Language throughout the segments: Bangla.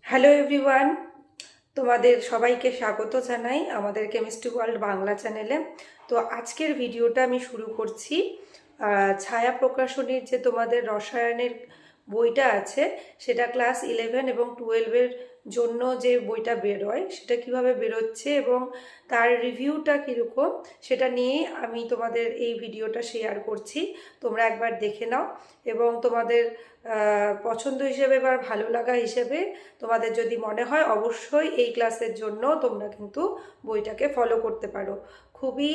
হ্যালো এভরিওয়ান, তোমাদের সবাইকে স্বাগত জানাই আমাদের কেমিস্ট্রি ওয়ার্ল্ড বাংলা চ্যানেলে। তো আজকের ভিডিওটা আমি শুরু করছি ছায়া প্রকাশনীর যে তোমাদের রসায়নের বইটা আছে, সেটা ক্লাস 11 এবং 12-এর জন্য যে বইটা বেরোয় সেটা কিভাবে বেরোচ্ছে এবং তার রিভিউটা কীরকম সেটা নিয়ে আমি তোমাদের এই ভিডিওটা শেয়ার করছি। তোমরা একবার দেখে নাও এবং তোমাদের পছন্দ হিসেবে বা ভালো লাগা হিসেবে তোমাদের যদি মনে হয় অবশ্যই এই ক্লাসের জন্য তোমরা কিন্তু বইটাকে ফলো করতে পারো। খুবই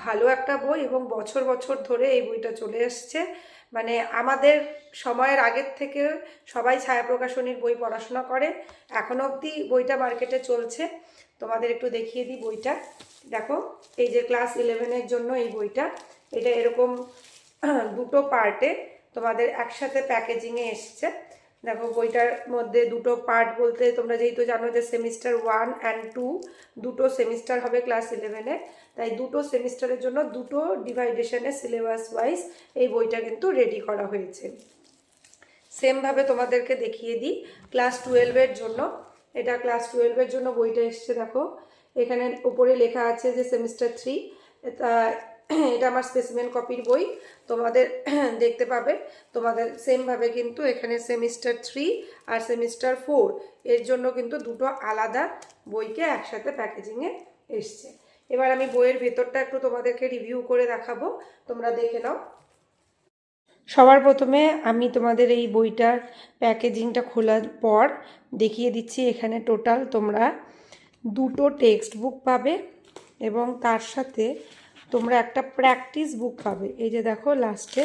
ভালো একটা বই এবং বছর বছর ধরে এই বইটা চলে এসছে। মানে আমাদের সময়ের আগের থেকে সবাই ছায়া প্রকাশনীর বই পড়াশোনা করে, এখনো অবধি বইটা মার্কেটে চলছে। তোমাদের একটু দেখিয়ে দিই বইটা। দেখো, এই যে ক্লাস 11-এর জন্য এই বইটা, এটা এরকম দুটো পার্টে তোমাদের একসাথে প্যাকেজিংয়ে এসছে। দেখো, বইটার মধ্যে দুটো পার্ট বলতে তোমরা যেহেতু জানো যে সেমিস্টার 1 অ্যান্ড 2 দুটো সেমিস্টার হবে ক্লাস 11-এ, তাই দুটো সেমিস্টারের জন্য দুটো ডিভাইডেশনে সিলেবাস ওয়াইজ এই বইটা কিন্তু রেডি করা হয়েছে। সেমভাবে তোমাদেরকে দেখিয়ে দিই ক্লাস 12-এর জন্য। এটা ক্লাস 12-এর জন্য বইটা এসছে। দেখো, এখানে উপরে লেখা আছে যে সেমিস্টার 3। এটা আমার স্পেসিমেন কপির বই, তোমাদের দেখতে পাবে। তোমাদের সেমভাবে কিন্তু এখানে সেমিস্টার 3 আর সেমিস্টার 4 এর জন্য কিন্তু দুটো আলাদা বইকে একসাথে প্যাকেজিংয়ে এসছে। এবার আমি বইয়ের ভেতরটা একটু তোমাদেরকে রিভিউ করে দেখাবো, তোমরা দেখে নাও। সবার প্রথমে আমি তোমাদের এই বইটার প্যাকেজিংটা খোলার পর দেখিয়ে দিচ্ছি। এখানে টোটাল তোমরা দুটো টেক্সট বুক পাবে এবং তার সাথে তোমরা একটা প্র্যাকটিস বুক পাবে। এই যে দেখো লাস্টে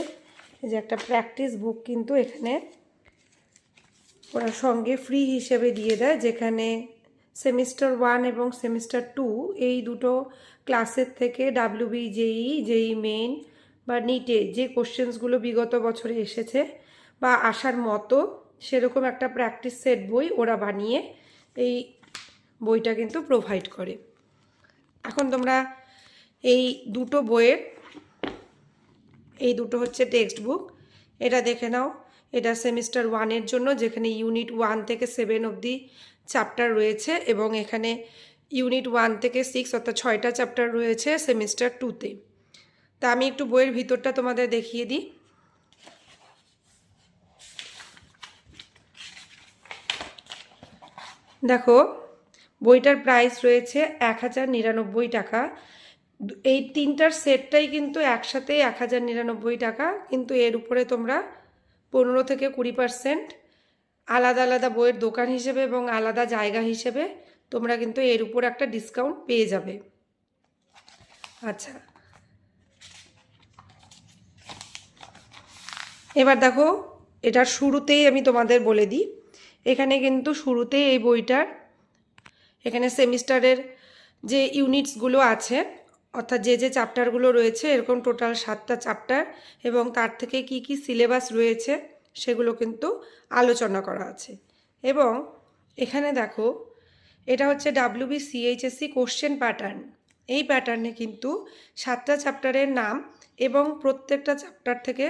এই যে একটা প্র্যাকটিস বুক কিন্তু এখানে ওরা সঙ্গে ফ্রি হিসেবে দিয়ে দেয়, যেখানে সেমিস্টার 1 এবং সেমিস্টার 2 এই দুটো ক্লাসের থেকে ডাব্লিউবি, জেই মেইন বা নিটে যে কোশ্চেন্সগুলো বিগত বছরে এসেছে বা আসার মতো সেরকম একটা প্র্যাকটিস সেট বই ওরা বানিয়ে এই বইটা কিন্তু প্রোভাইড করে। এখন তোমরা এই দুটো বইয়ের এই দুটো হচ্ছে টেক্সট বুক, এটা দেখে নাও। এটা সেমিস্টার 1-এর জন্য, যেখানে ইউনিট 1 থেকে 7 অবধি চ্যাপ্টার রয়েছে এবং এখানে ইউনিট 1 থেকে 6 অর্থাৎ 6টা চ্যাপ্টার রয়েছে সেমিস্টার 2-তে। তা আমি একটু বইয়ের ভিতরটা তোমাদের দেখিয়ে দিই। দেখো, বইটার প্রাইস রয়েছে 1099 টাকা। এই তিনটার সেটটাই কিন্তু একসাথে 1099 টাকা, কিন্তু এর উপরে তোমরা 15 থেকে 20% আলাদা আলাদা বইয়ের দোকান হিসেবে এবং আলাদা জায়গা হিসেবে তোমরা কিন্তু এর উপর একটা ডিসকাউন্ট পেয়ে যাবে। আচ্ছা, এবার দেখো, এটার শুরুতেই আমি তোমাদের বলে দিই। এখানে কিন্তু শুরুতেই এই বইটার এখানে সেমিস্টারের যে ইউনিটসগুলো আছে অর্থাৎ যে চ্যাপ্টারগুলো রয়েছে, এরকম টোটাল 7টা চ্যাপ্টার এবং তার থেকে কি কি সিলেবাস রয়েছে সেগুলো কিন্তু আলোচনা করা আছে। এবং এখানে দেখো, এটা হচ্ছে WBCHSC কোশ্চেন প্যাটার্ন। এই প্যাটার্নে কিন্তু 7টা চ্যাপ্টারের নাম এবং প্রত্যেকটা চ্যাপ্টার থেকে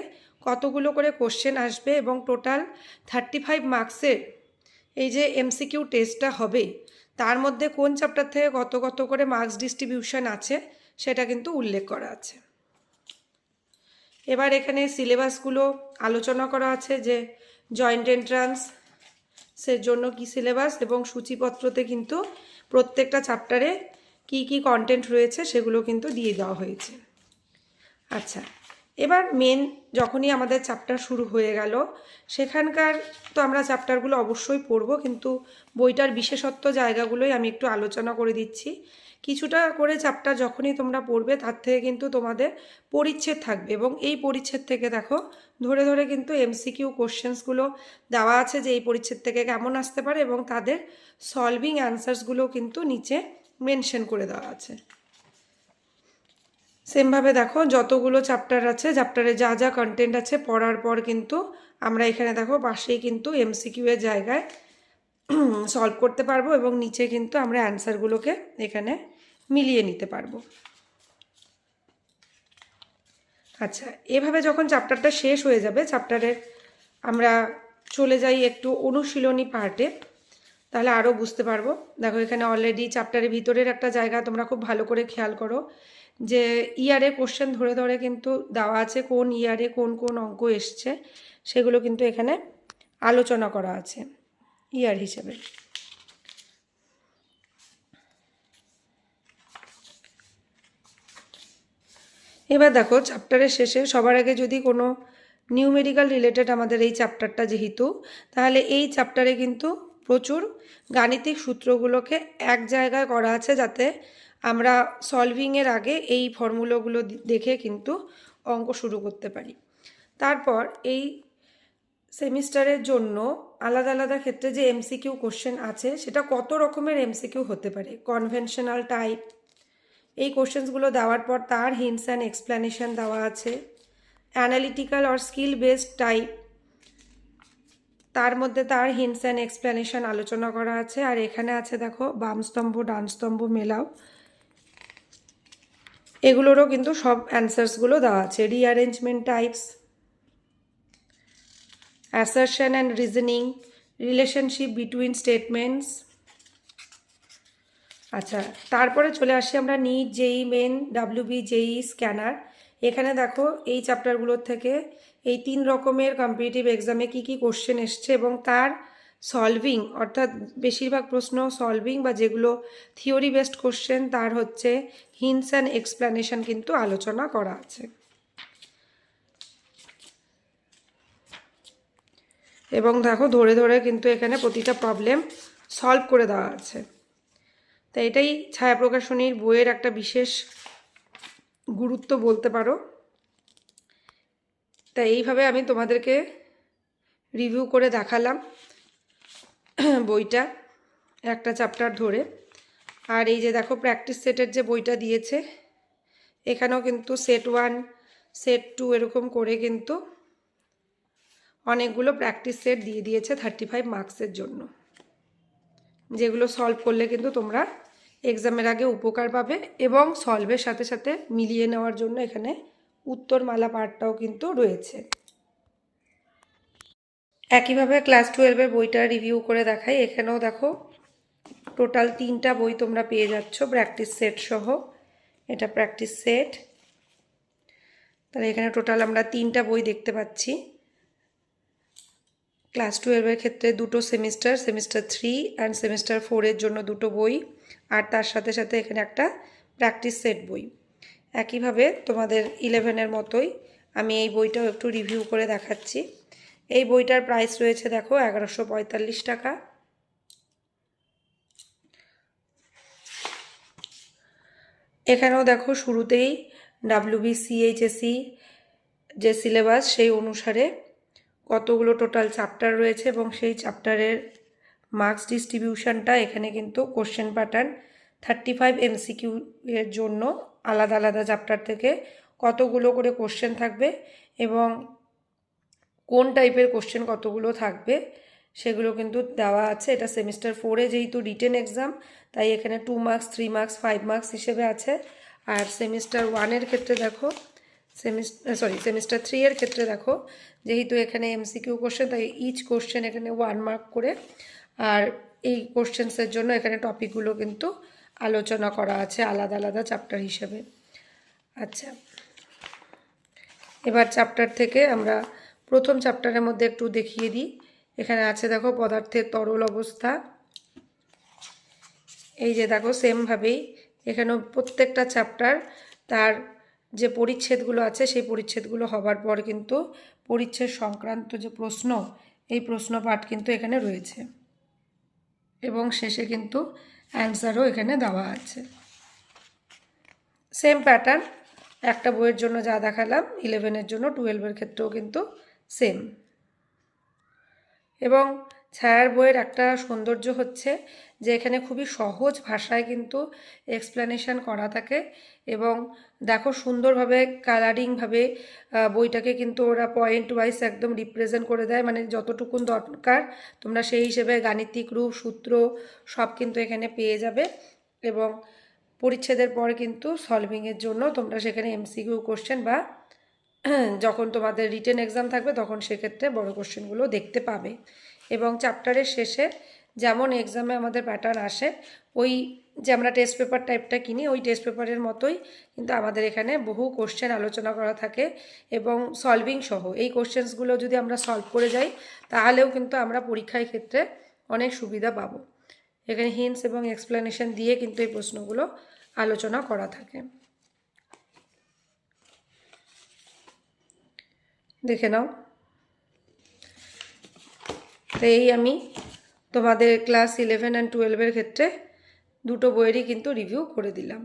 কতগুলো করে কোশ্চেন আসবে এবং টোটাল 35 মার্কসের এই যে MCQ টেস্টটা হবে, তার মধ্যে কোন চ্যাপ্টার থেকে কত কত করে মার্কস ডিস্ট্রিবিউশন আছে সেটা কিন্তু উল্লেখ করা আছে। এবার এখানে সিলেবাসগুলো আলোচনা করা আছে, যে জয়েন্ট এন্ট্রান্স সে জন্য কি সিলেবাস এবং সূচিপত্রতে কিন্তু প্রত্যেকটা চ্যাপ্টারে কি কি কন্টেন্ট রয়েছে সেগুলো কিন্তু দিয়ে দেওয়া হয়েছে। আচ্ছা, এবার মেন যখনই আমাদের চ্যাপ্টার শুরু হয়ে গেল, সেখানকার তো আমরা চ্যাপ্টারগুলো অবশ্যই পড়ব, কিন্তু বইটার বিশেষত্ব জায়গাগুলোই আমি একটু আলোচনা করে দিচ্ছি। কিছুটা করে চ্যাপ্টার যখনই তোমরা পড়বে তার থেকে কিন্তু তোমাদের পরিচ্ছেদ থাকবে এবং এই পরিচ্ছেদ থেকে দেখো ধরে ধরে কিন্তু MCQ কোশ্চেন্সগুলো দেওয়া আছে, যে এই পরিচ্ছেদ থেকে কেমন আসতে পারে এবং তাদের সলভিং অ্যান্সার্সগুলো কিন্তু নিচে মেনশন করে দেওয়া আছে। সেমভাবে দেখো, যতগুলো চ্যাপ্টার আছে চ্যাপ্টারে যা যা কন্টেন্ট আছে পড়ার পর কিন্তু আমরা এখানে দেখো পাশেই কিন্তু MCQ এর জায়গায় সলভ করতে পারবো এবং নিচে কিন্তু আমরা অ্যান্সারগুলোকে এখানে মিলিয়ে নিতে পারবো। আচ্ছা, এভাবে যখন চ্যাপ্টারটা শেষ হয়ে যাবে, চ্যাপ্টারের আমরা চলে যাই একটু অনুশীলনী পার্টে। তাহলে আরও বুঝতে পারবো। দেখো এখানে অলরেডি চ্যাপ্টারের ভিতরের একটা জায়গা তোমরা খুব ভালো করে খেয়াল করো যে ইয়ারে কোশ্চেন ধরে ধরে কিন্তু দেওয়া আছে, কোন ইয়ারে কোন কোন অঙ্ক এসছে সেগুলো কিন্তু এখানে আলোচনা করা আছে ইয়ার হিসেবে। এবার দেখো চ্যাপ্টারের শেষে সবার আগে যদি কোনো নিউমেরিক্যাল রিলেটেড আমাদের এই চ্যাপ্টারটা যেহেতু, তাহলে এই চ্যাপ্টারে কিন্তু প্রচুর গাণিতিক সূত্রগুলোকে এক জায়গায় করা আছে যাতে আমরা সলভিংয়ের আগে এই ফর্মুলাগুলো দেখে কিন্তু অঙ্ক শুরু করতে পারি। তারপর এই সেমিস্টারের জন্য আলাদা আলাদা ক্ষেত্রে যে এমসিকিউ কোশ্চেন আছে সেটা কত রকমের এমসিকিউ হতে পারে, কনভেনশনাল টাইপ, এই কোশ্চেন্সগুলো দেওয়ার পর তার হিন্টস অ্যান্ড এক্সপ্লেনেশন দেওয়া আছে। Analytical or skill based type, তার মধ্যে তার হিন্টস অ্যান্ড এক্সপ্লেনেশন আলোচনা করা আছে। আর এখানে আছে দেখো বাম স্তম্ভ ডান স্তম্ভ মেলাও, এগুলোরও কিন্তু সব অ্যান্সার্সগুলো দেওয়া আছে। Rearrangement types, assertion and reasoning, relationship between statements. আচ্ছা, তারপরে চলে আসি আমরা নিট, জেই মেন, ডাব্লিউবি, জেই স্ক্যানার। এখানে দেখো এই চ্যাপ্টারগুলোর থেকে এই 3 রকমের কম্পিটিটিভ এক্সামে কী কী কোশ্চেন এসছে এবং তার সলভিং, অর্থাৎ বেশিরভাগ প্রশ্ন সলভিং বা যেগুলো থিওরি বেসড কোশ্চেন তার হচ্ছে হিন্টস অ্যান্ড এক্সপ্লেনেশন কিন্তু আলোচনা করা আছে। এবং দেখো ধরে ধরে কিন্তু এখানে প্রতিটা প্রবলেম সলভ করে দেওয়া আছে। তাই এটাই ছায়া প্রকাশনীর বইয়ের একটা বিশেষ গুরুত্ব বলতে পারো। তাই এইভাবে আমি তোমাদেরকে রিভিউ করে দেখালাম বইটা একটা চ্যাপ্টার ধরে। আর এই যে দেখো প্র্যাকটিস সেটের যে বইটা দিয়েছে, এখানেও কিন্তু সেট 1 সেট 2 এরকম করে কিন্তু অনেকগুলো প্র্যাকটিস সেট দিয়ে দিয়েছে 35 মার্কসের জন্য, যেগুলো সলভ করলে কিন্তু তোমরা এক্সামের আগে উপকার পাবে। এবং সলভের সাথে সাথে মিলিয়ে নেওয়ার জন্য এখানে উত্তরমালা পার্টটাও কিন্তু রয়েছে। একইভাবে ক্লাস 12-এর বইটা রিভিউ করে দেখাই। এখানেও দেখো টোটাল 3টা বই তোমরা পেয়ে যাচ্ছ প্র্যাকটিস সেট সহ। এটা প্র্যাকটিস সেট, তাহলে এখানে টোটাল আমরা 3টা বই দেখতে পাচ্ছি। ক্লাস 12-এর ক্ষেত্রে 2টো সেমিস্টার, সেমিস্টার 3 অ্যান্ড সেমিস্টার 4-এর জন্য 2টো বই, আর তার সাথে সাথে এখানে একটা প্র্যাকটিস সেট বই। একইভাবে তোমাদের 11-এর মতোই আমি এই বইটাও একটু রিভিউ করে দেখাচ্ছি। এই বইটার প্রাইস রয়েছে দেখো 1145 টাকা। এখানেও দেখো শুরুতেই WBCHSE যে সিলেবাস সেই অনুসারে কতগুলো টোটাল চ্যাপ্টার রয়েছে এবং সেই চ্যাপ্টারের মার্কস ডিস্ট্রিবিউশনটা এখানে কিন্তু কোশ্চেন প্যাটার্ন 35 MCQ এর জন্য আলাদা আলাদা চ্যাপ্টার থেকে কতগুলো করে কোশ্চেন থাকবে এবং কোন টাইপের কোশ্চেন কতগুলো থাকবে সেগুলো কিন্তু দেওয়া আছে। এটা সেমিস্টার 4-এ যেহেতু রিটেন এক্সাম, তাই এখানে 2 মার্কস 3 মার্কস 5 মার্কস হিসেবে আছে। আর সেমিস্টার 1-এর ক্ষেত্রে দেখো সেমিস্টার 3-এর ক্ষেত্রে দেখো যেহেতু এখানে MCQ কোশ্চেন, তাই ইচ কোশ্চেন এখানে 1 মার্ক করে। আর এই কোশ্চেন্সের জন্য এখানে টপিকগুলো কিন্তু আলোচনা করা আছে আলাদা আলাদা চ্যাপ্টার হিসেবে। আচ্ছা, এবার চ্যাপ্টার থেকে আমরা প্রথম চ্যাপ্টারের মধ্যে একটু দেখিয়ে দিই। এখানে আছে দেখো পদার্থের তরল অবস্থা। এই যে দেখো সেমভাবেই এখানেও প্রত্যেকটা চ্যাপ্টার তার যে পরিচ্ছেদগুলো আছে সেই পরিচ্ছেদগুলো হবার পর কিন্তু পরিচ্ছেদ সংক্রান্ত যে প্রশ্ন, এই প্রশ্ন পাঠ কিন্তু এখানে রয়েছে এবং শেষে কিন্তু অ্যান্সারও এখানে দেওয়া আছে। সেম প্যাটার্ন একটা বইয়ের জন্য যা দেখালাম 11-এর জন্য 12-এর ক্ষেত্রেও কিন্তু সেম। এবং ছায়ার বইয়ের একটা সৌন্দর্য হচ্ছে যে এখানে খুবই সহজ ভাষায় কিন্তু এক্সপ্লেনেশন করা থাকে এবং দেখো সুন্দরভাবে কালারিংভাবে বইটাকে কিন্তু ওরা পয়েন্ট ওয়াইজ একদম রিপ্রেজেন্ট করে দেয়, মানে যতটুকুন দরকার তোমরা সেই হিসেবে গাণিতিক রূপ সূত্র সব কিন্তু এখানে পেয়ে যাবে। এবং পরিচ্ছেদের পর কিন্তু সলভিংয়ের জন্য তোমরা সেখানে MCQ কোশ্চেন বা যখন তোমাদের রিটেন এক্সাম থাকবে তখন সেক্ষেত্রে বড় কোশ্চেনগুলো দেখতে পাবে। এবং চ্যাপ্টারের শেষে যেমন এক্সামে আমাদের প্যাটার্ন আসে, ওই যে আমরা টেস্ট পেপার টাইপটা কিনি ওই টেস্ট পেপারের মতোই কিন্তু আমাদের এখানে বহু কোশ্চেন আলোচনা করা থাকে এবং সলভিং সহ। এই কোশ্চেন্সগুলো যদি আমরা সলভ করে যাই তাহলেও কিন্তু আমরা পরীক্ষার ক্ষেত্রে অনেক সুবিধা পাবো। এখানে হিন্টস এবং এক্সপ্লেনেশন দিয়ে কিন্তু এই প্রশ্নগুলো আলোচনা করা থাকে। দেখে নাও। তো এই আমি তোমাদের ক্লাস 11 অ্যান্ড 12-এর ক্ষেত্রে দুটো বইয়েরই কিন্তু রিভিউ করে দিলাম।